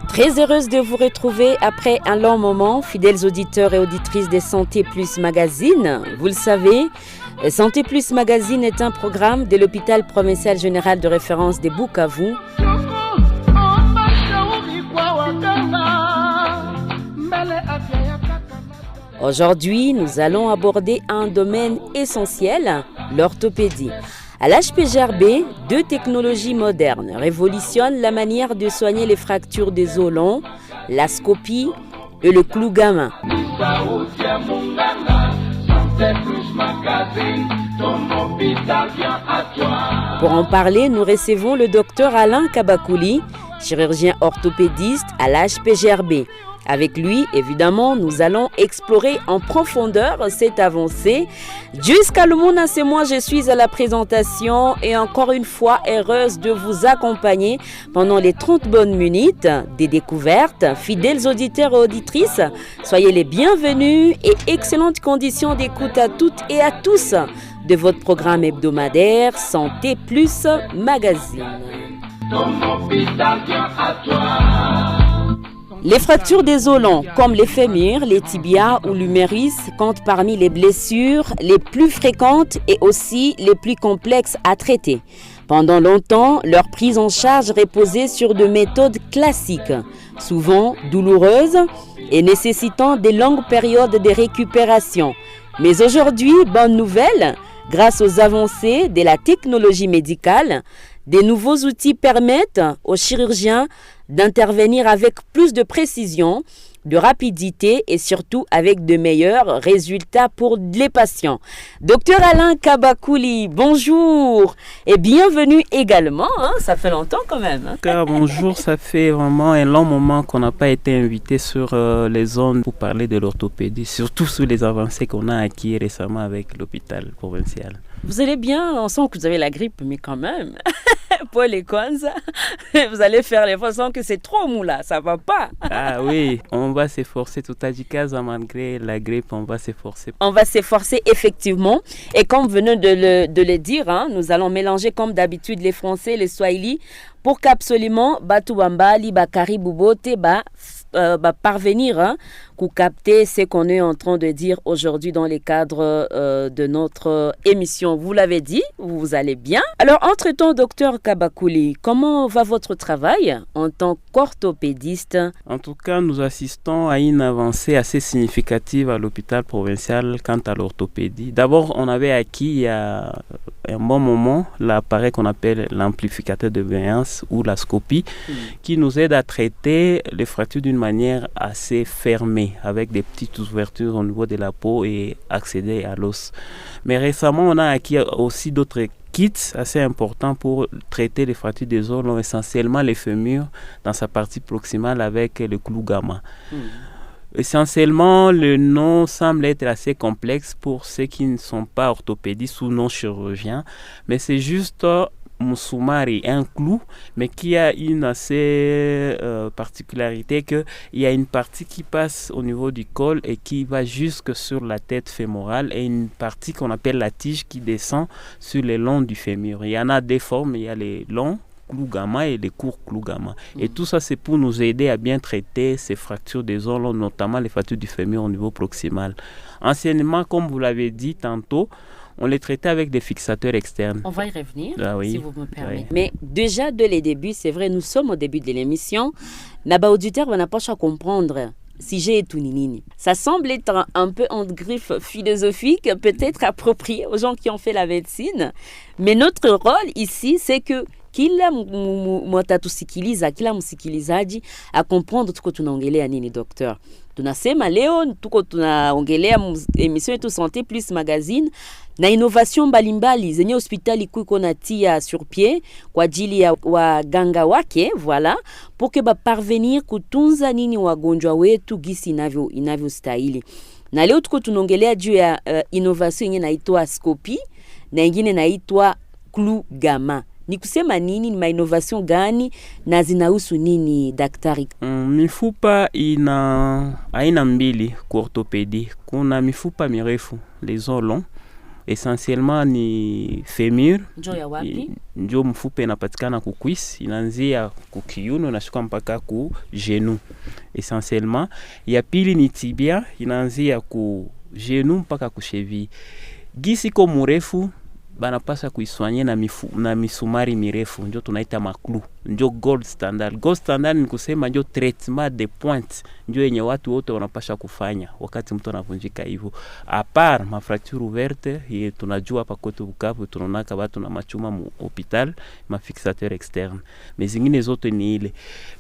Très heureuse de vous retrouver après un long moment, fidèles auditeurs et auditrices de Santé Plus Magazine. Vous le savez, Santé Plus Magazine est un programme de l'hôpital provincial général de référence de Bukavu. Aujourd'hui, nous allons aborder un domaine essentiel, l'orthopédie. À l'HPGRB, 2 technologies modernes révolutionnent la manière de soigner les fractures des os longs, la scopie et le clou gamin. Pour en parler, nous recevons le docteur Alain Kabakouli, chirurgien orthopédiste à l'HPGRB. Avec lui, évidemment, nous allons explorer en profondeur cette avancée. Jusqu'à le monde, c'est moi, je suis à la présentation et encore une fois heureuse de vous accompagner pendant les 30 bonnes minutes des découvertes. Fidèles auditeurs et auditrices, soyez les bienvenus et excellentes conditions d'écoute à toutes et à tous de votre programme hebdomadaire Santé Plus Magazine. Les fractures des os longs, comme les fémurs, les tibias ou l'humérus, comptent parmi les blessures les plus fréquentes et aussi les plus complexes à traiter. Pendant longtemps, leur prise en charge reposait sur des méthodes classiques, souvent douloureuses et nécessitant de longues périodes de récupération. Mais aujourd'hui, bonne nouvelle, grâce aux avancées de la technologie médicale, des nouveaux outils permettent aux chirurgiens d'intervenir avec plus de précision, de rapidité et surtout avec de meilleurs résultats pour les patients. Docteur Alain Kabakouli, bonjour et bienvenue également. Ça fait longtemps quand même. Bonjour, ça fait vraiment un long moment qu'on n'a pas été invité sur les ondes pour parler de l'orthopédie, surtout sur les avancées qu'on a acquises récemment avec l'hôpital provincial. Vous allez bien, on sent que vous avez la grippe, mais quand même, Paul et Kwanza, vous allez faire les façons que c'est trop mou là, ça va pas. Ah oui, on va s'efforcer, tout à dit malgré la grippe, on va s'efforcer. On va s'efforcer effectivement, et comme vous venez de le dire, nous allons mélanger comme d'habitude les Français et les Swahili pour qu'absolument Batouambali, Bakari Boubote, parvenir pour capter ce qu'on est en train de dire aujourd'hui dans le cadre de notre émission. Vous l'avez dit, vous allez bien. Alors, entre-temps, docteur Kabakouli, comment va votre travail en tant qu'orthopédiste? En tout cas, nous assistons à une avancée assez significative à l'hôpital provincial quant à l'orthopédie. D'abord, on avait acquis il y a un bon moment l'appareil qu'on appelle l'amplificateur de bienveillance ou la scopie, qui nous aide à traiter les fractures d'une manière assez fermée, avec des petites ouvertures au niveau de la peau et accéder à l'os. Mais récemment, on a acquis aussi d'autres kits assez importants pour traiter les fractures des os longs, essentiellement les fémurs dans sa partie proximale avec le clou gamma. Essentiellement, le nom semble être assez complexe pour ceux qui ne sont pas orthopédistes ou non chirurgiens, mais c'est juste Moussoumari, un clou, mais qui a une assez particularité qu'il y a une partie qui passe au niveau du col et qui va jusque sur la tête fémorale et une partie qu'on appelle la tige qui descend sur les longs du fémur. Il y en a 2 formes, il y a les longs clou gamma et les courts clou gamma. Et tout ça, c'est pour nous aider à bien traiter ces fractures des os longs, notamment les fractures du fémur au niveau proximal. Anciennement, comme vous l'avez dit tantôt, on les traitait avec des fixateurs externes. On va y revenir, oui, si vous me permettez. Oui. Mais déjà, dès les débuts, c'est vrai, nous sommes au début de l'émission. Naba auditeur, on n'a pas à comprendre si j'ai tout nini. Ça semble être un peu en griffe philosophique, peut-être approprié aux gens qui ont fait la médecine. Mais notre rôle ici, c'est que kila mtatusikiliza, kila msikilizaji a comprendre tuko tunaongelea nini docteur. Tunasema leo tuko tunaongelea emission yetu Santé Plus Magazine na innovation mbalimbali zenye hospitali kuiko natia sur pied kwa ajili ya waganga wake, voilà, pour que parvenir kutunza nini wagonjwa wetu gisi inavyostahili. Na leo tuko tunaongelea juu ya innovation yenye inaitwa scopie na nyingine inaitwa clou gamma. Ni kusema nini, ni innovation gani na zinahusu nini daktari? Mifupa ina aina mbili kwa orthopedi. Kuna mifupa mirefu, les os longs, essentiellement ni femur. Njo ya wapi? Njo mfupa inapatikana ku cuisse, inaanzia ku kiuno inashuka mpaka ku genou essentiellement. Ya pili ni tibia, inaanzia ku genou mpaka ku cheville. Gisi ko mrefu banapasa kuiswanye na misumari mirefu, njo tunaita maklu, njo gold standard. Gold standard ni kusema njo traitement de pointe, njo yenye watu wote wanapasha kufanya wakati mtu anavunjika hivyo. Apart ma fracture ouverte, tunajua hapa kwetu Bukavu tunaonaka watu na machuma mu hospital, ma fixateur externe. Mais zingine zote ni ile.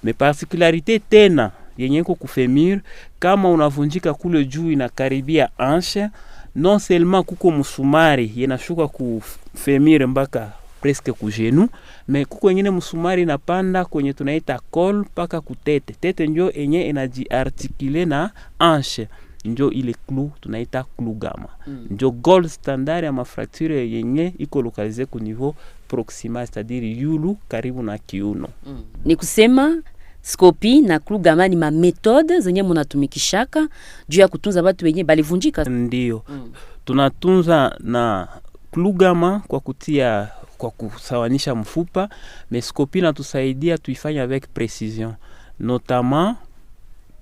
Mais particularité tena yenye iko kufemir, kama unavunjika kule juu inakaribia hanche, non seulement kuko musumari yenashuka ku femir mpaka presque ku genou, mais kuko nyingine musumari inapanda kwenye tunaita col mpaka ku tete. Tete njo enye inajiartikule na hanche, njo ile clou tunaita clou gamma. Njo gold standard ya mafracture yenye iko lokalize ku niveau proximal, c'est-à-dire yulu karibu na kiuno. Ni kusema Scopi na clou gamma ni ma metode zenye munatumikishaka juu ya kutunza watu wenye balivunjika. Ndio. Tunatunza na clou gamma kwa kusawanisha mfupa, mais Scopi natusaidia tuifanye avec précision. Notamment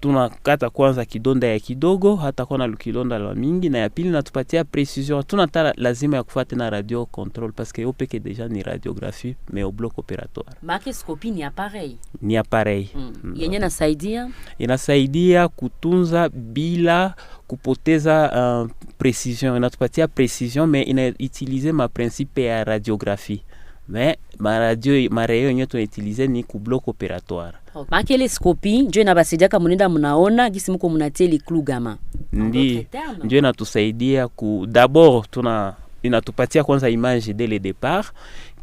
tunakata kwanza kidonda ya kidogo hata kona lukilonda la mingi, na ya pili natupatia precision. Tunataka lazima ya kufuata na radio control parce que opeke deja ni radiographie mais au bloc opératoire. Makescopie ni appareil. Ni appareil. Yenye nasaidia? Inasaidia kutunza bila kupoteza precision. Inatupatia precision mais inautilize ma principe ya radiographie. Mais ma rayon yenye tunautilize ni ku bloc opératoire. Makele scopi njo inabasaidia munenda munaona gisi muko munateli clou gamma. Ndi njo inatusaidia d'abord inatupatia kwanza image dès le départ,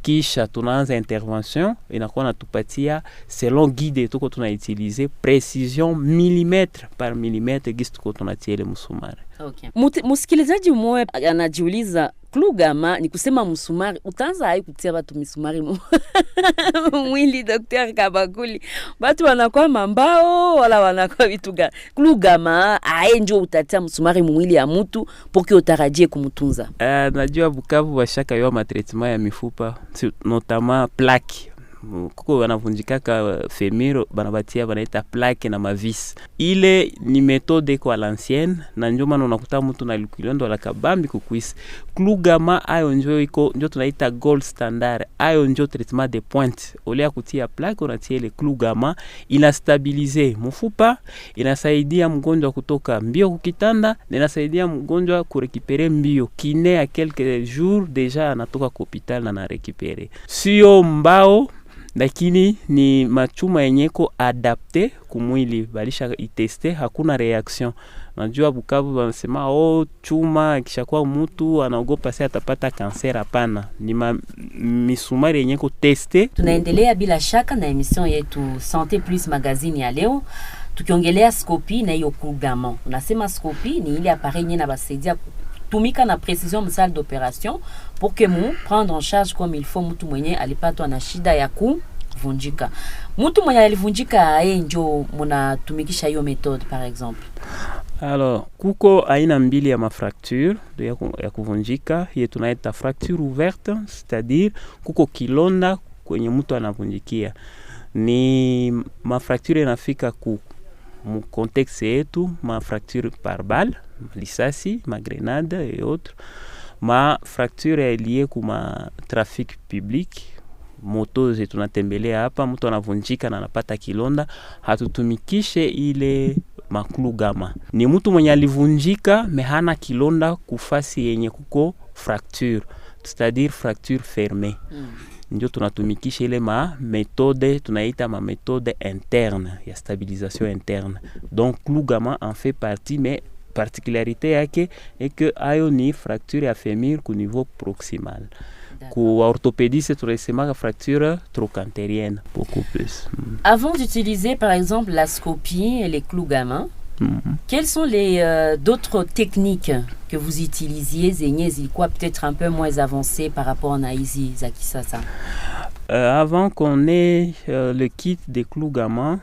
kisha tunaanza intervention inakuwa natupatia selon guide tuko tunautilize précision millimètre par millimètre gisi tuko tunatiele musumari. Okay. Musikilizaji mmoja anajiuliza clou gamma ni kusema msumari, utaanza hai kutia watu misumari mwili Dr. Kabakuli. Watu wanakuwa mambao wala wanakuwa vitu gani? Clou gamma njo utatia msumari mwili ya mtu poki utarajie kumutunza. Najua Bukavu washaka yo ma traitement ya mifupa, notamment plaque. Kuko wanavunjikaka femiro banabatia banaita plaque na mavis. Ile ni méthode kwa l'ancienne, na ndio maana unakuta mtu na lukilondo la kabambi kukwisi. Clou gamma ayo njo tunaita gold standard. Ayo njo traitement de pointe. Ole ya kutia plaque unatia ile clou gamma, inastabilize mfupa, inasaidia mgonjwa kutoka mbio kukitanda, na inasaidia mgonjwa kurekipere mbio. Kine ya quelques jours deja anatoka kwa hospital na récupérer. Sio mbao, lakini ni machuma yenyeko adapte kumwili, balisha iteste, hakuna reaction. Najua Bukavu wanasema chuma kishakuwa mtu anaogopa sasa atapata kanser. Hapana, ni misumari yenyeko teste. Tunaendelea bila shaka na emission yetu Santé Plus magazine ya leo, tukiongelea scopi na hiyo clou gamma. Unasema scopi ni ile appareil yenye na basaidia tumika na précision salle d'opération pour que mu prendre en charge comme il faut mtu mwenye alipatwa na shida ya kuvunjika. Mtu mwenye alivunjika njo munatumikisha hiyo méthode par exemple. Alors, kuko aina mbili ya mafracture ya kuvunjika, hiyo tunaita fracture ouverte, c'est-à-dire kuko kilonda kwenye mtu anavunjikia. Ni mafracture inafika mu contexte yetu, ma fracture par balle, lisasi, ma grenade et autres. Ma fracture est liée kuma trafic public, moto zetu tunatembelea hapa, mtu anavunjika na anapata kilonda, hatutumikishe ile clou gamma. Ni mtu mwenye alivunjika mehana kilonda kufasi yenye kuko fracture, c'est-à-dire fracture fermée. Ndio tunatumikisha ile méthode tunaita méthode interne ya stabilisation interne. Donc clou gamma en fait partie, mais particularité yake est que ayo ni fracture ya fémur ku niveau proximal. Ku orthopédie tunasema fracture trochantérienne beaucoup plus. Avant d'utiliser par exemple la scopie et les clous gamma, quelles sont les d'autres techniques que vous utilisiez, Zenyezi, quoi peut-être un peu moins avancées par rapport à Izi Zakisasa? Avant qu'on ait le kit des clous gamma,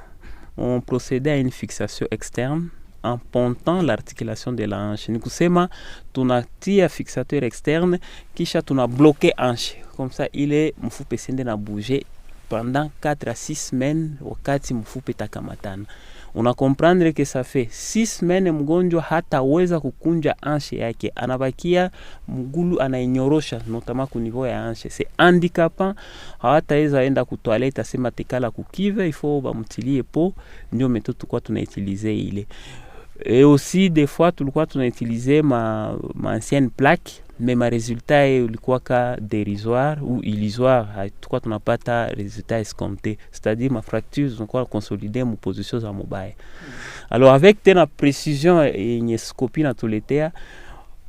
on procédait à une fixation externe en pontant l'articulation de la hanche. Ni kusema tunatia fixateur externe kisha tunabloke hanche. Comme ça ile mfupa isiende na bouger pendant 4 à 6 semaines wakati mfupa itakamatana. Una comprendre que ça fait 6 semaines mgonjwa hataweza kukunja hanche yake, anabakia mgulu anainyorosha notamment ku niveau ya hanche. C'est handicapant, hawataweza enda ku toilette asema tekala kukive, il faut bamutilie po, ndio méthode tulikuwa tunautiliser ile. Et aussi des fois tulikuwa tunautiliser ma ancienne plaque, mais ma résultat ulikuwa ka dérisoire ou illusoire, tulikuwa tunapata résultat escompté, c'est-à-dire ma fracture zinakuwa consolider mu position za mobile. Alors avec tena précision et une scopie na tuletea,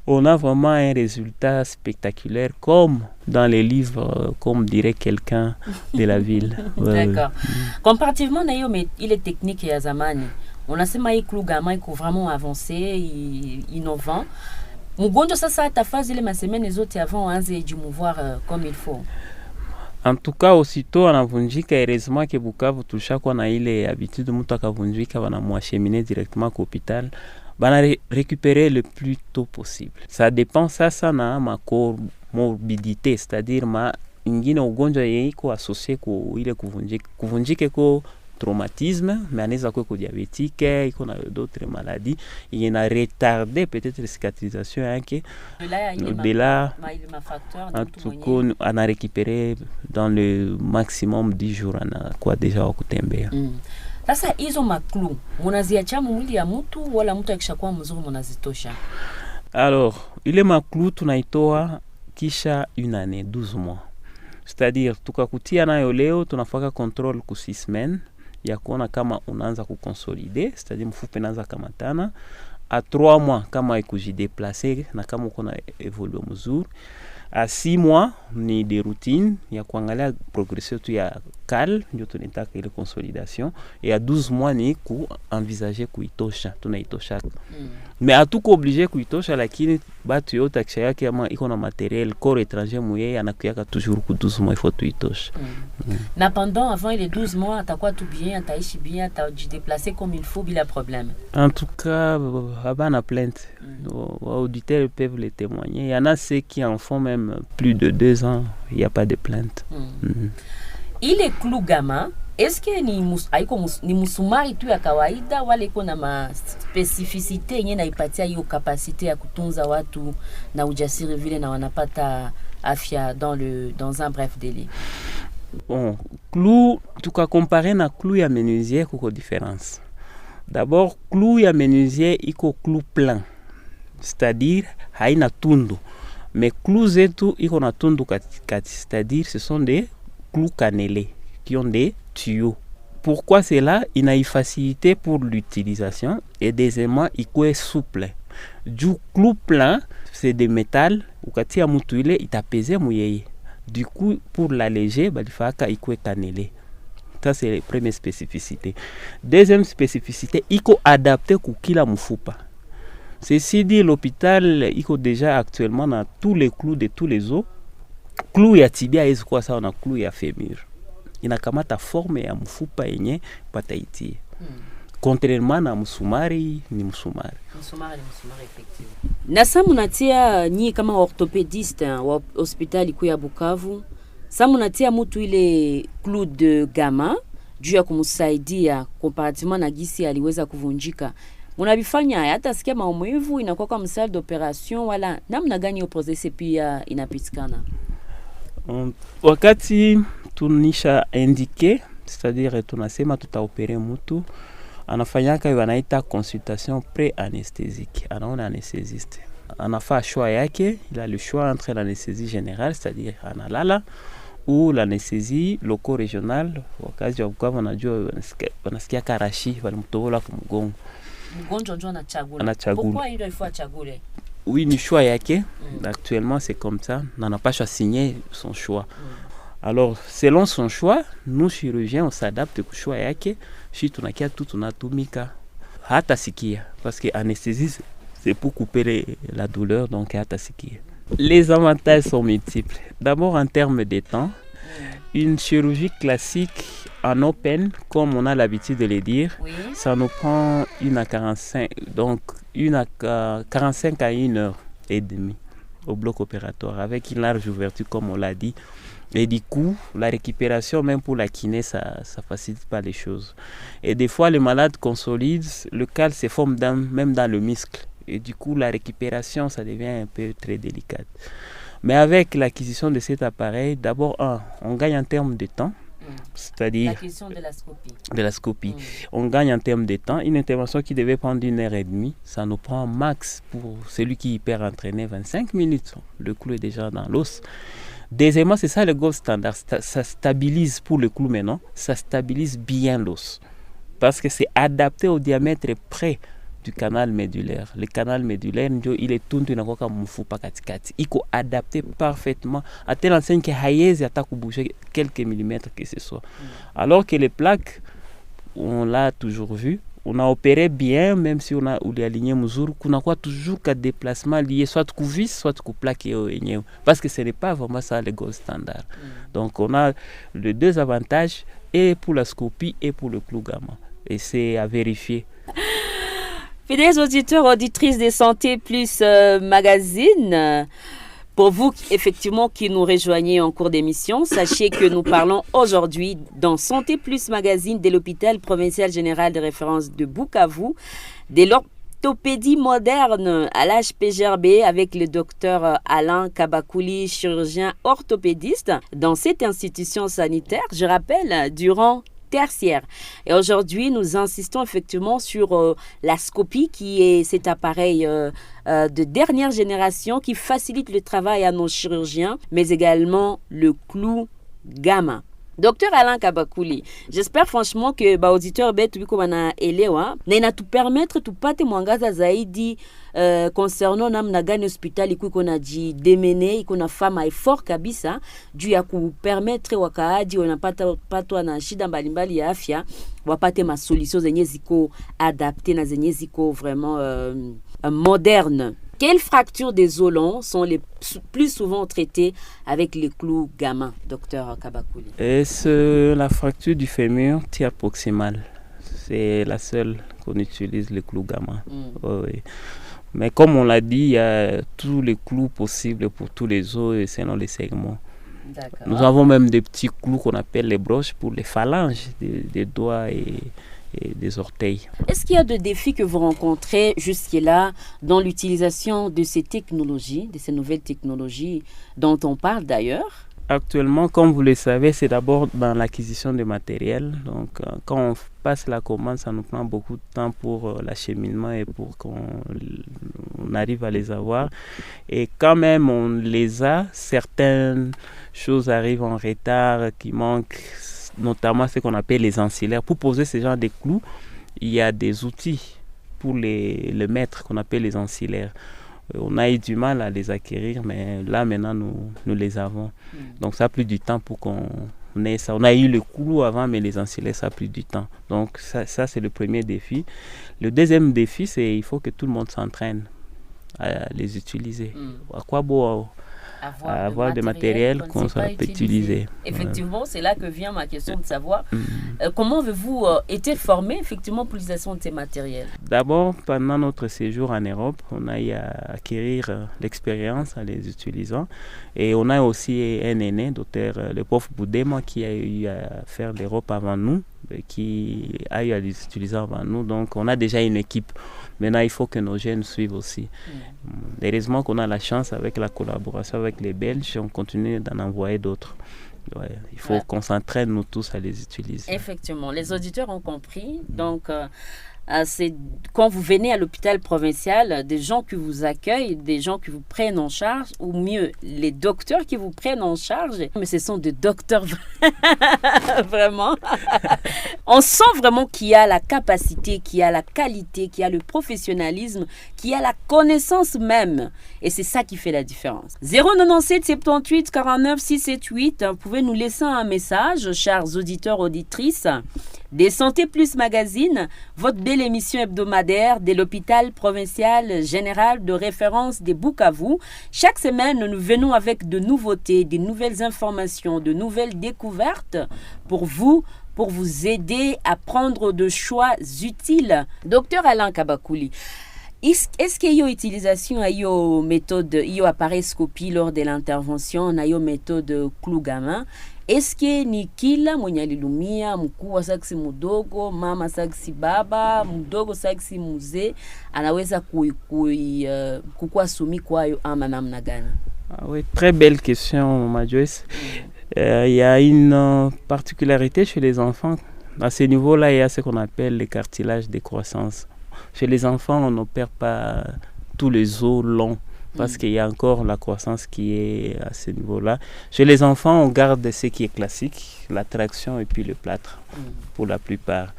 on a vraiment un résultat spectaculaire comme dans les livres, comme dirait quelqu'un de la ville. D'accord. Comparativement na hiyo ile technique ya zamani, unasema hii clou gamma iko vraiment avancé, innovant. Mgonjwa sasa atafazi ile masemene zote avant aanze jimouvoir comme il faut. En tout cas, aussitôt anavunjika, heureusement que Bukavu tulishakuwa na ile habitude mtu akavunjika wanamwacheminer directement kwa hospital, bana récupérer le plus tôt possible. Ça dépend sasa na ma comorbidité, c'est-à-dire ma ingine ugonjwa iko associé ku ile kuvunjike ko traumatisme, mais anaweza kuwa diabétique, iko na d'autres maladies, il a retardé peut-être la cicatrisation yake. De là, en tout cas, on a récupéré dans le maximum 10 jours, on a quoi déjà wakutembea. Sasa hizo maklu munaziacha mwili ya mtu wala mtu akishakuwa mzuri munazitosha? Alors, ile maklu tunaitoa kisha une année, 12 mois. C'est-à-dire tukakutia nayo leo tunafaka contrôle ku 6 semaines ya kuona kama unaanza kukonsolider, c'est-à-dire mfupa inaanza kamatana. À 3 mois kama ikujideplacer na kama uko na évoluer mzuri. À 6 mois ni des routines ya kuangalia progression tu ya cal, ndio tunataka ile consolidation, et à 12 mois ni ku envisager kuitosha, tunaitosha. Mais hatuko obligé kuitosha, lakini batu yote akisha kama iko na matériel corps étranger mouye anakuyaka toujours ku 12 mois il faut tuitosha. Na pendant avant les 12 mois atakuwa tout bien, ataishi bien, atajideplacer comme il faut bila problème. En tout cas, abana plainte. Les auditeurs peuvent le témoigner. Il y en a ceux qui en font même plus de 2 ans, il n'y a pas de plainte. Il est clou gamma. Est-ce que ni musumari tu ya kawaida wala iko na ma specificité yenye naipatia hiyo capacité ya kutunza watu na ujasiri vile na wanapata afya dans un bref délai? Bon, clou tuka comparer na clou ya menuisier kuko différence. D'abord, clou ya menuisier iko clou plein, c'est-à-dire haina tundu, mais clou zetu iko na tundu katikati, c'est-à-dire ce sont des clous cannelés qui ont des tuyaux. Pourquoi cela? Il a une facilité pour l'utilisation et deuxièmement, il est souple. Du clou plein, c'est des métal, ukatia mutu ile itapeze muyeye. Du coup, pour l'alléger, il faut qu'il soit cannelé. Ça, c'est la première spécificité. Deuxième spécificité, il faut adapter pour kila mfupa. Ceci dit, l'hôpital, il faut déjà actuellement dans tous les clous de tous les os. Clou ya tibia, est quoi ça? On a clou ya fémur. Il a kamata forme ya mfupa yenye pataitie. Contrairement na musumari, ni musumari. Musumari, effectivement. Nasa munatia nyi kama orthopédiste wa hospitali kuu ya Bukavu, sa munatia mutu ile clou de gamma juu ya kumsaidia comparativement na gisi aliweza kuvunjika. Munabifanya hata sikia maumivu inakuwa kama salle d'opération wala namna gani process pia inapitikana? Wakati tunisha indiqué, c'est-à-dire tunasema tutaopere mutu, anafanyaka wanaita consultation pré-anesthésique. Anaona anesthésiste. Anafa choix yake, il a le choix entre l'anesthésie générale, c'est-à-dire analala, ou l'anesthésie loco-régionale. Wakazi wa Bukavu wanajua wanasikia karashi, walimtobola kwa mgongo. Mgonjwa ndio anachagula. Pourquoi il faut achagule? Oui, ni choix yake. Actuellement, c'est comme ça. On n'a pas signé son choix. Alors, selon son choix, nous chirurgiens, on s'adapte au choix yake. Si tunakia tout tunatumika hata sikia, parce que anesthésie c'est pour couper la douleur, donc hata sikia. Les avantages sont multiples. D'abord en termes de temps, Une chirurgie classique en open, comme on a l'habitude de le dire, ça nous prend 1 à 45, donc 45 à 1 heure et demie au bloc opératoire, avec une large ouverture, comme on l'a dit. Et du coup, la récupération, même pour la kiné, ça ne facilite pas les choses. Et des fois, les malades consolident, le cal se forme même dans le muscle. Et du coup, la récupération, ça devient un peu très délicate. Mais avec l'acquisition de cet appareil, d'abord, on gagne en termes de temps. C'est-à-dire l'acquisition de la scopie. On gagne en termes de temps. Une intervention qui devait prendre 1 heure et demie, ça nous prend max pour celui qui est hyper entraîné 25 minutes. Le clou est déjà dans l'os. Deuxièmement, c'est ça le gold standard. Ça stabilise pour le clou maintenant, ça stabilise bien l'os. Parce que c'est adapté au diamètre près du canal médulaire. Le canal médulaire, il est tout comme il est adapté parfaitement à telle enseigne que Hayez attaque bouger quelques millimètres que ce soit. Alors que les plaques, on l'a toujours vu, on a opéré bien, même si on a aligné mesure, qu'on a toujours qu'un déplacement lié soit à vis, soit à plaque, parce que ce n'est pas vraiment ça le gold standard. Donc on a les deux avantages, et pour la scopie et pour le clou gamma. Et c'est à vérifier. Fidèles auditeurs, auditrices de Santé Plus Magazine, pour vous effectivement qui nous rejoignez en cours d'émission, sachez que nous parlons aujourd'hui dans Santé Plus Magazine de l'hôpital provincial général de référence de Bukavu, de l'orthopédie moderne à l'HPGRB avec le docteur Alain Kabakouli, chirurgien orthopédiste dans cette institution sanitaire, je rappelle, durant tertiaire. Et aujourd'hui, nous insistons effectivement sur la scopie qui est cet appareil de dernière génération qui facilite le travail à nos chirurgiens, mais également le clou gamma. Docteur Alain Kabakouli, j'espère franchement que auditeur betu biko bana elewa na inatu permettre tupate mwangaza zaidi concernant namna gani hospitali iko na jidemene iko na fama effort kabisa juu ya kupermettre wakaaji wanapata patwa na shida mbalimbali ya afya wapate ma solutions zenye ziko adapté na zenye ziko vraiment moderne. Quelles fractures des os longs sont les plus souvent traitées avec les clous gamma, docteur Kabakouli? C'est la fracture du fémur tiers proximal. C'est la seule qu'on utilise, le clou gamma. Oui. Mais comme on l'a dit, il y a tous les clous possibles pour tous les os et selon les segments. D'accord. Nous avons même des petits clous qu'on appelle les broches pour les phalanges des doigts et des orteils. Est-ce qu'il y a des défis que vous rencontrez jusque-là dans l'utilisation de ces technologies, de ces nouvelles technologies dont on parle d'ailleurs? Actuellement, comme vous le savez, c'est d'abord dans l'acquisition de matériel. Donc, quand on passe la commande, ça nous prend beaucoup de temps pour l'acheminement et pour qu'on arrive à les avoir. Et quand même, on les a. Certaines choses arrivent en retard, qui manquent, notamment ce qu'on appelle les ancillaires. Pour poser ce genre de clous, il y a des outils pour les mettre qu'on appelle les ancillaires. On a eu du mal à les acquérir, mais là maintenant nous les avons. Donc ça a pris du temps pour qu'on ait ça. On a eu le clou avant, mais les ancillaires, ça a pris du temps. Donc ça c'est le premier défi. Le deuxième défi, c'est qu'il faut que tout le monde s'entraîne à les utiliser. À quoi beau avoir des matériels qu'on peut utiliser. Effectivement, c'est là que vient ma question de savoir comment avez-vous été formé effectivement pour l'utilisation de ces matériels? D'abord, pendant notre séjour en Europe, on a eu à acquérir l'expérience en les utilisant. Et on a aussi un aîné, docteur le prof Boudema, qui a eu à faire l'Europe avant nous, qui a eu à les utiliser avant nous. Donc, on a déjà une équipe. Maintenant, il faut que nos jeunes suivent aussi. Heureusement qu'on a la chance avec la collaboration avec les Belges, on continue d'en envoyer d'autres. Ouais, il faut qu'on s'entraîne nous tous à les utiliser. Effectivement, les auditeurs ont compris. Donc, c'est quand vous venez à l'hôpital provincial, des gens qui vous accueillent, des gens qui vous prennent en charge, ou mieux, les docteurs qui vous prennent en charge. Mais ce sont des docteurs vraiment. On sent vraiment qu'il y a la capacité, qu'il y a la qualité, qu'il y a le professionnalisme, qu'il y a la connaissance même. Et c'est ça qui fait la différence. 097 78 49 678. Vous pouvez nous laisser un message, chers auditeurs, auditrices. des Santé Plus Magazine, votre belle émission hebdomadaire de l'hôpital provincial général de référence des Bukavu. Chaque semaine, nous venons avec de nouveautés, de nouvelles informations, de nouvelles découvertes pour vous aider à prendre de choix utiles. Docteur Alain Kabakouli, est-ce qu'il y a utilisation de méthode, appareil-scopie lors de l'intervention, na yo méthode Klugama? Est-ce que ni kila mwenye alilumia, mkubwa saksi mudogo, mama saksi baba, mudogo saksi mzee, anaweza kukua sumi kwayo ama namna gani? Oui, très belle question, ma Joyce. Il y a une particularité chez les enfants. À ce niveau-là, il y a ce qu'on appelle le cartilage de croissance. Chez les enfants, on n'opère pas tous les os longs parce qu'il y a encore la croissance qui est à ce niveau-là. Chez les enfants, on garde ce qui est classique, la traction et puis le plâtre pour la plupart.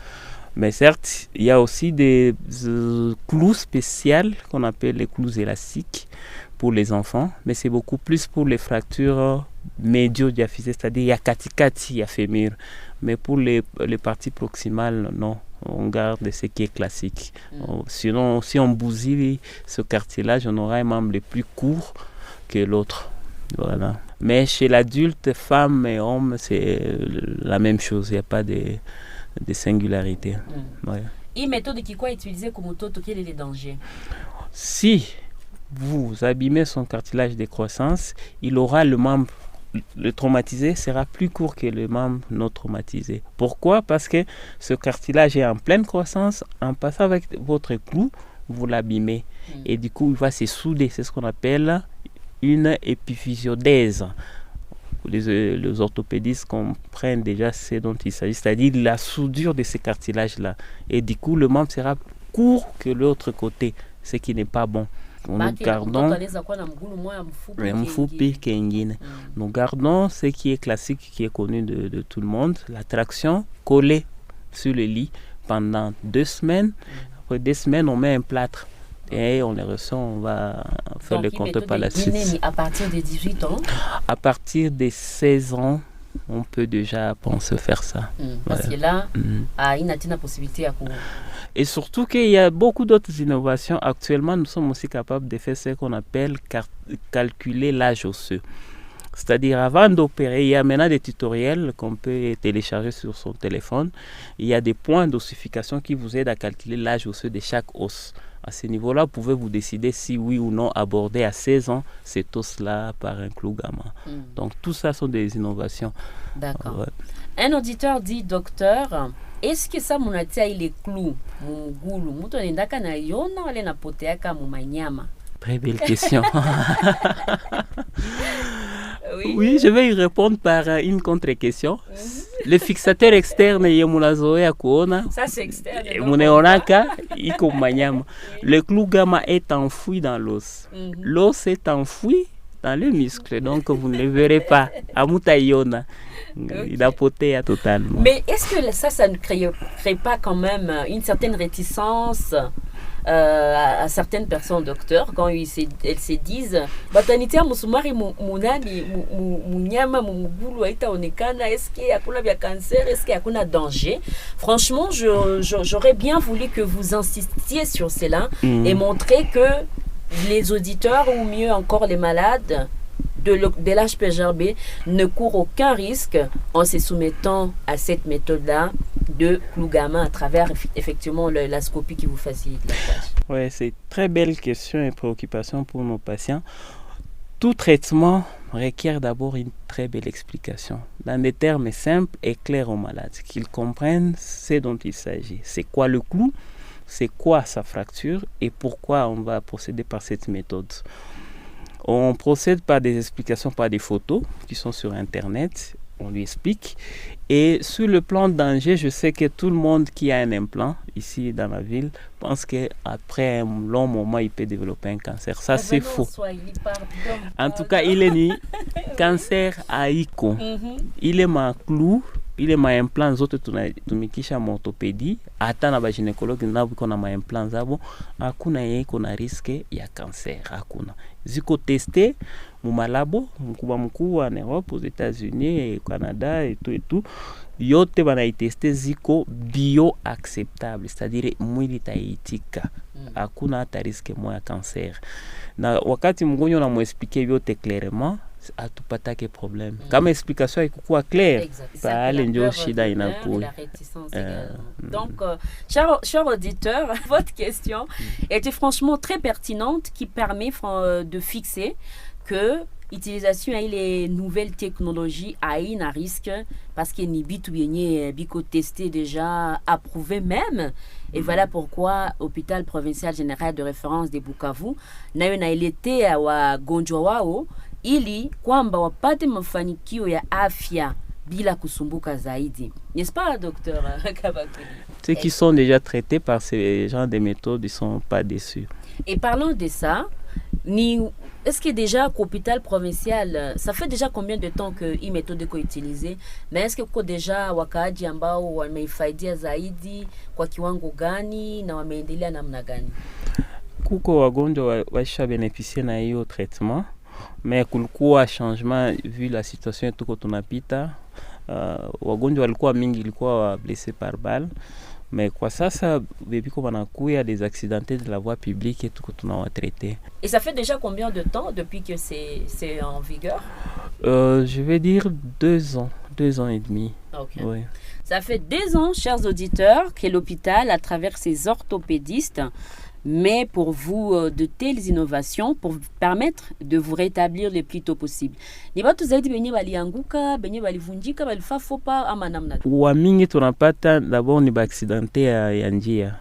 Mais certes, il y a aussi des clous spéciaux qu'on appelle les clous élastiques pour les enfants, mais c'est beaucoup plus pour les fractures médio-diaphysées, c'est-à-dire il y a katikati, il y a fémur. Mais pour les parties proximales, non. On garde ce qui est classique. Sinon, si on bousille ce cartilage, on aura un membre le plus court que l'autre. Voilà. Mais chez l'adulte, femme et homme, c'est la même chose. Il n'y a pas de singularité. Ouais. Et méthode qui quoi utiliser comme toto, quel est le danger? Si vous abîmez son cartilage de croissance, il aura le membre. Le traumatisé sera plus court que le membre non traumatisé. Pourquoi? Parce que ce cartilage est en pleine croissance. En passant avec votre clou, vous l'abîmez. Et du coup, il va se souder. C'est ce qu'on appelle une épiphysiodèse. Les orthopédistes comprennent déjà ce dont il s'agit, c'est-à-dire la soudure de ces cartilages-là. Et du coup, le membre sera plus court que l'autre côté, ce qui n'est pas bon. Nous gardons nous gardons ce qui est classique, qui est connu de tout le monde, la traction collée sur le lit pendant 2 semaines. Après 2 semaines, on met un plâtre et on les ressent, on va faire le compte par la suite. À partir de 18 ans? À partir de 16 ans, on peut déjà penser faire ça. Parce que là, il y a une possibilité à courir. Et surtout qu'il y a beaucoup d'autres innovations. Actuellement, nous sommes aussi capables de faire ce qu'on appelle calculer l'âge osseux. C'est-à-dire, avant d'opérer, il y a maintenant des tutoriels qu'on peut télécharger sur son téléphone. Il y a des points d'ossification qui vous aident à calculer l'âge osseux de chaque os. À ce niveau-là, vous pouvez vous décider si oui ou non aborder à 16 ans cet os-là par un Klugama. Donc, tout ça sont des innovations. D'accord. Ouais. Un auditeur dit, docteur, est-ce que ça munatia ile clou mugulu mutu anendaka na yona wale napoteaka mumanyama? Très belle question. Oui, je vais y répondre par une contre-question. Le fixateur externe yemunazoea kuona. Ça c'est externe. Muneonaka iko manyama. Le Klugama est enfoui dans l'os. L'os est enfoui dans le muscle, donc vous ne le verrez pas. Amutayona. Il a poté totalement. Mais est-ce que ça ne crée pas quand même une certaine réticence à certaines personnes, docteurs, quand elles se disent batanitia musumari munani munyama mugulu aita onekana, est-ce qu'il y a un cancer, est-ce qu'il y a un danger? Franchement, j'aurais bien voulu que vous insistiez sur cela et montrer que les auditeurs, ou mieux encore les malades de l'HPGRB ne courent aucun risque en se soumettant à cette méthode-là de Klugama à travers effectivement la scopie qui vous facilite la tâche. Oui, c'est une très belle question et préoccupation pour nos patients. Tout traitement requiert d'abord une très belle explication, dans des termes simples et clairs aux malades, qu'ils comprennent ce dont il s'agit. C'est quoi le clou? C'est quoi sa fracture? Et pourquoi on va procéder par cette méthode? On procède par des explications, par des photos qui sont sur Internet. On lui explique. Et sur le plan de danger, je sais que tout le monde qui a un implant ici dans la ville pense qu'après un long moment, il peut développer un cancer. Ça, c'est faux. En tout cas, il est ni cancer à iko. Il est ma clou. Ile maimplant zote tumikisha orthopédie, hata na gynécologue nabo iko na maimplant zabo, hakuna yeye iko na riske ya cancer, hakuna. ziko testé mumalabo mkubwa en Europe, aux États-Unis et Canada et tout yote banaiteste ziko bio acceptable, c'est-à-dire mwili itaitika, hakuna hata riske moja ya cancer. Na wakati mgonjwa unamwexplique vyote clairement, hatupatake problème. Kama explication ikukuwa claire, pale ndio shida inakuwa. Donc, cher auditeur, votre question était franchement très pertinente, qui permet de fixer que l'utilisation des nouvelles technologies a un risque parce que ni bitu yenye biko testé déjà, approuvé même. Et voilà pourquoi l'hôpital provincial général de référence de Bukavu nayo nailete wa gonjwa wao ili kwamba wapate mafanikio ya afya bila kusumbuka zaidi. N'est-ce pas, docteur Kabakuli? Ceux qui sont déjà traités par ces genres de méthodes, ils ne sont pas déçus. Et parlons de ça, est-ce que déjà l'hôpital provincial, ça fait déjà combien de temps que hii méthode iko utilisée? Na est-ce que kuko déjà wakaaji ambao wameifaidia zaidi kwa kiwango gani na wameendelea namna gani? Kuko wagonjwa waisha beneficie na hiyo traitement, mais kulikuwa changement vu la situation tuko tunapita. Wagonjwa walikuwa mingi, ilikuwa blessé par balle. Mais kwa sasa bebiko banakuya des accidentés de la voie publique et tuko tunawatraiter. Et ça fait déjà combien de temps depuis que c'est en vigueur? Je vais dire 2 ans et demi. Okay. Oui. Ça fait 2 ans, chers auditeurs, que l'hôpital, à travers ses orthopédistes, met pour vous de telles innovations pour vous permettre de vous rétablir le plus tôt possible. Ni watu zaidi benye balianguka, benye balivunjika, balifa pas ama namna. Wa mingi tunapata d'abord ni accidenté ya njia,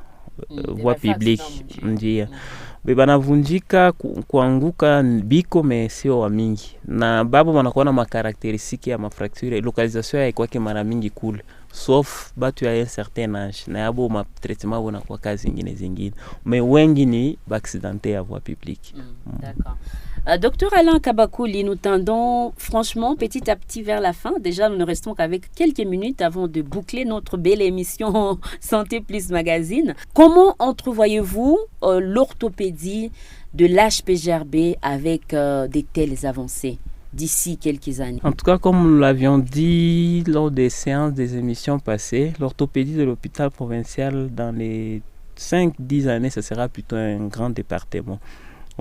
voie publique, njia. Banavunjika kuanguka biko mais sio wa mingi. Na babo wanakuwa na makarakteristiki ya mafracture, localisation ya kwake mara mingi kule. Sauf batu ya un certain âge na yabo ma traitement wana kwa kazi zingine mais wengi ni accidenté à voie publique. D'accord. Docteur Alain Kabakuli, nous tendons franchement petit à petit vers la fin. Déjà, nous ne restons qu'avec quelques minutes avant de boucler notre belle émission Santé Plus Magazine. Comment entrevoyez-vous l'orthopédie de l'HPGRB avec de telles avancées d'ici quelques années? En tout cas, comme nous l'avions dit lors des séances des émissions passées, l'orthopédie de l'hôpital provincial dans les 5-10 années, ce sera plutôt un grand département.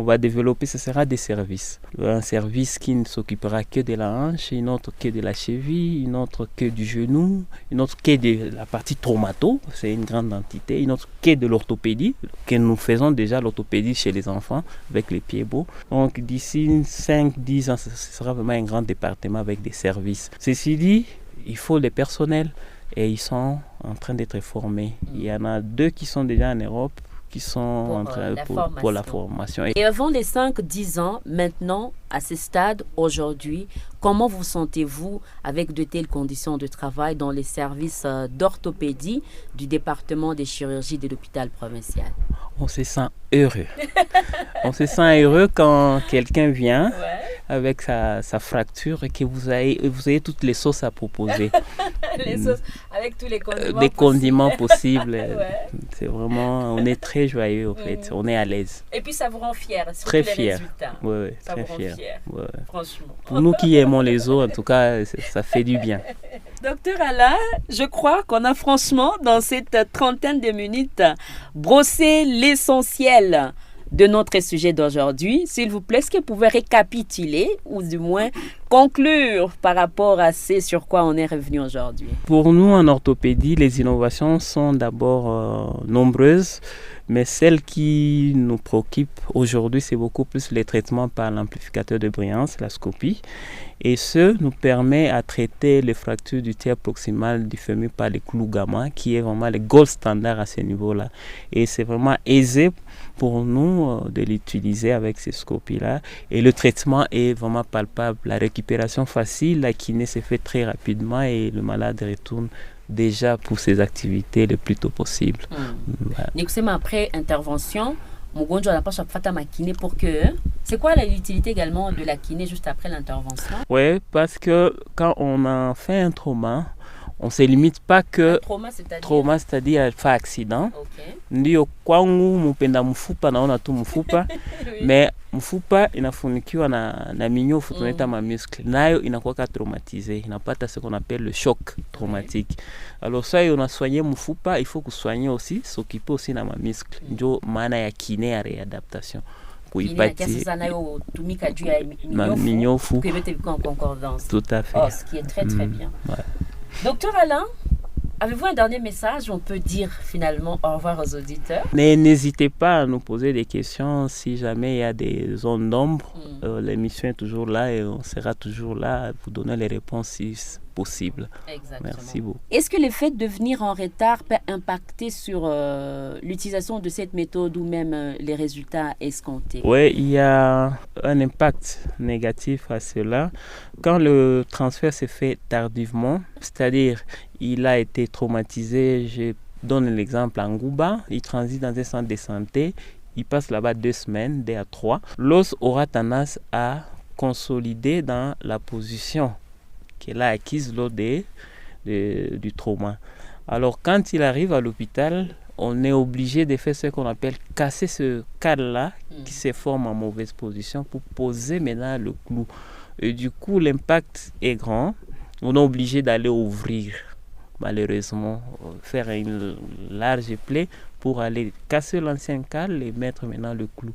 On va développer, ce sera des services. Un service qui ne s'occupera que de la hanche, une autre que de la cheville, une autre que du genou, une autre que de la partie traumato, c'est une grande entité, une autre que de l'orthopédie, que nous faisons déjà l'orthopédie chez les enfants avec les pieds beaux. Donc d'ici 5-10 ans, ce sera vraiment un grand département avec des services. Ceci dit, il faut des personnels et ils sont en train d'être formés. Il y en a 2 qui sont déjà en Europe, qui sont en train pour la formation. Et avant les 5-10 ans, maintenant, à ce stade, aujourd'hui, comment vous sentez-vous avec de telles conditions de travail dans les services d'orthopédie du département des chirurgies de l'hôpital provincial? On se sent heureux. On se sent heureux quand quelqu'un vient avec sa fracture et que vous avez toutes les sauces à proposer. Les sauces, avec tous les condiments des condiments possibles. C'est vraiment, on est très joyeux en fait, on est à l'aise. Et puis ça vous rend fier, très fier. Ouais, ça très vous rend fier. Franchement. Pour nous qui aimons les os, en tout cas, ça fait du bien. Docteur Alain, je crois qu'on a franchement, dans cette trentaine de minutes, brossé l'essentiel de notre sujet d'aujourd'hui. S'il vous plaît, est-ce que vous pouvez récapituler ou du moins conclure par rapport à ce sur quoi on est revenu aujourd'hui? Pour nous, en orthopédie, les innovations sont d'abord nombreuses, mais celle qui nous préoccupe aujourd'hui, c'est beaucoup plus les traitements par l'amplificateur de brillance, la scopie. Et ce nous permet à traiter les fractures du tiers proximal du fémur par les clous gamma, qui est vraiment le gold standard à ce niveau-là. Et c'est vraiment aisé pour nous de l'utiliser avec ces scopies-là. Et le traitement est vraiment palpable. La récupération facile, la kiné se fait très rapidement et le malade retourne déjà pour ses activités le plus tôt possible. Nikusema après intervention, mgonjwa anapaswa kufuata makiné pour que... C'est quoi l'utilité également de la kiné juste après l'intervention? Oui, parce que quand on a fait un trauma, On ne se limite pas que trauma, c'est-à-dire faire accident. Okay. Ndio kwangu mupenda mfupa naona tu mfupa mais mfupa inafunikiwa na minyofu tunaita mamuscle, nayo inakuwa traumatisée, inapata ce qu'on appelle le choc traumatique. Alors ça on a soigné mfupa, il faut que soigner aussi, s'occuper aussi na mamuscle. Ndio maana ya kiné ya réadaptation. Kuipatia minyofu en concordance. Tout à fait. Oh, ce qui est très très bien. Ouais. Docteur Alain, avez-vous un dernier message? On peut dire finalement au revoir aux auditeurs. N'hésitez pas à nous poser des questions si jamais il y a des zones d'ombre. L'émission est toujours là et on sera toujours là à vous donner les réponses si possible. Exactement. Merci beaucoup. Est-ce que le fait de venir en retard peut impacter sur l'utilisation de cette méthode ou même les résultats escomptés? Oui, il y a un impact négatif à cela. Quand le transfert se fait tardivement, c'est-à-dire il a été traumatisé, je donne l'exemple en Gouba, il transite dans un centre de santé, il passe là-bas 2 semaines, 2 à 3. L'os aura tendance à consolider dans la position qu'elle a acquise lors du trauma. Alors quand il arrive à l'hôpital, on est obligé de faire ce qu'on appelle casser ce cadre-là qui se forme en mauvaise position pour poser maintenant le clou. Et du coup, l'impact est grand. On est obligé d'aller ouvrir, malheureusement, faire une large plaie pour aller casser l'ancien cadre et mettre maintenant le clou.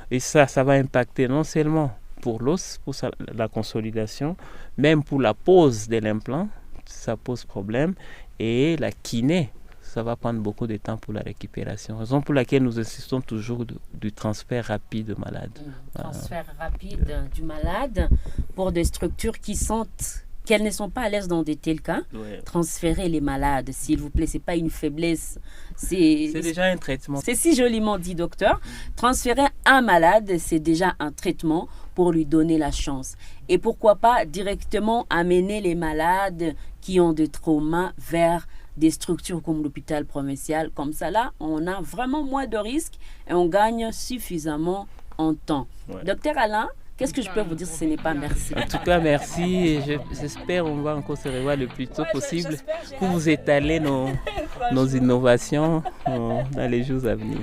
Et ça va impacter non seulement pour l'os, pour la consolidation, même pour la pose de l'implant, ça pose problème. Et la kiné, ça va prendre beaucoup de temps pour la récupération. Raison pour laquelle nous insistons toujours du transfert rapide du malade. Transfert rapide du malade pour des structures qui sentent qu'elles ne sont pas à l'aise dans de tels cas. Ouais. Transférer les malades, s'il vous plaît, c'est pas une faiblesse. C'est déjà un traitement. C'est si joliment dit, docteur. Transférer un malade, c'est déjà un traitement pour lui donner la chance. Et pourquoi pas directement amener les malades qui ont des traumas vers des structures comme l'hôpital provincial. Comme ça, là, on a vraiment moins de risques et on gagne suffisamment en temps. Ouais. Docteur Alain, qu'est-ce que je peux vous dire si ce n'est pas merci? En tout cas, merci. Et j'espère qu'on va encore se revoir le plus tôt possible pour vous étaler nos innovations dans les jours à venir.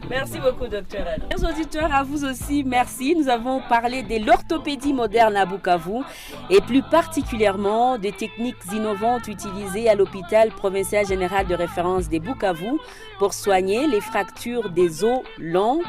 Merci beaucoup, docteur Alain. Chers auditeurs, à vous aussi, merci. Nous avons parlé de l'orthopédie moderne à Bukavu et plus particulièrement des techniques innovantes utilisées à l'hôpital provincial général de référence de Bukavu pour soigner les fractures des os longs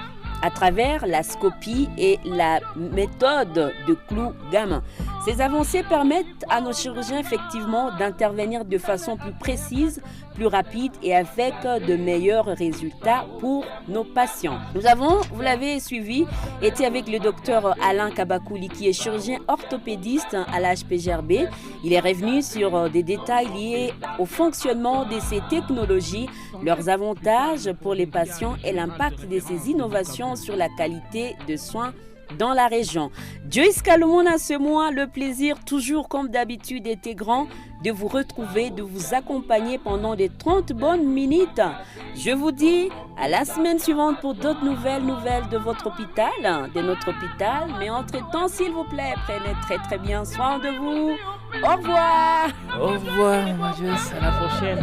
à travers la scopie et la méthode de clou gamin. Ces avancées permettent à nos chirurgiens effectivement d'intervenir de façon plus précise, plus rapide et avec de meilleurs résultats pour nos patients. Nous avons, vous l'avez suivi, été avec le docteur Alain Kabakouli qui est chirurgien orthopédiste à la HPGRB. Il est revenu sur des détails liés au fonctionnement de ces technologies, leurs avantages pour les patients et l'impact de ces innovations sur la qualité de soins dans la région. Joyce Kalumona, ce mois, le plaisir, toujours comme d'habitude, était grand de vous retrouver, de vous accompagner pendant des 30 bonnes minutes. Je vous dis à la semaine suivante pour d'autres nouvelles de votre hôpital, de notre hôpital. Mais entre-temps, s'il vous plaît, prenez très très bien soin de vous. Au revoir. Au revoir, Joyce, à la prochaine.